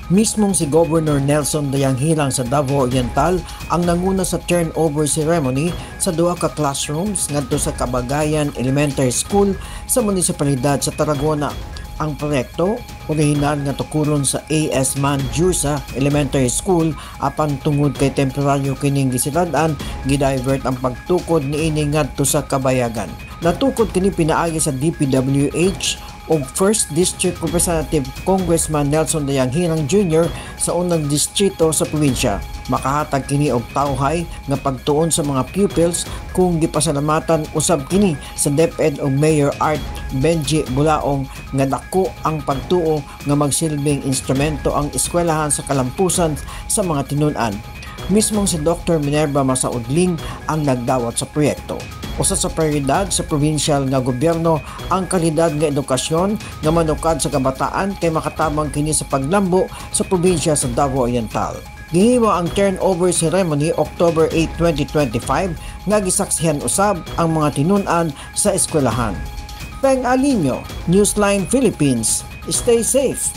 Mismong si Governor Nelson Dayanghirang sa Davao Oriental ang nanguna sa turnover ceremony sa duha ka classrooms ngadto sa Kabagayan Elementary School sa munisipalidad sa Tarragona. Ang proyekto, orihinal nga tukulon sa A.S. Manjusa Elementary School apan tungod kay temporaryo kining gisilad-an, gidivert ang pagtukod niini ngadto sa Kabayagan. Natukod kini pinaagi sa DPWH o 1st District Representative Congressman Nelson Dayanghirang Jr. sa unang distrito sa probinsya. Makahatag kini og tawhay nga pagtuon sa mga pupils kung gipasalamatan usab kini sa DepEd og Mayor Art Benji Bulaong nga dako ang pagtuo nga magsilbing instrumento ang eskwelahan sa kalampusan sa mga tinun-an. Mismong si Dr. Minerva Masaudling ang nagdawat sa proyekto. Usa sa prioridad sa provincial nga gobyerno ang kalidad nga edukasyon nga manukad sa kabataan kay makatabang kini sa paglambo sa probinsya sa Davao Oriental. Gihimo ang turnover ceremony October 8, 2025 nga gisaksihan usab ang mga tinun-an sa eskwelahan. Peng Alinyo, Newsline Philippines. Stay safe.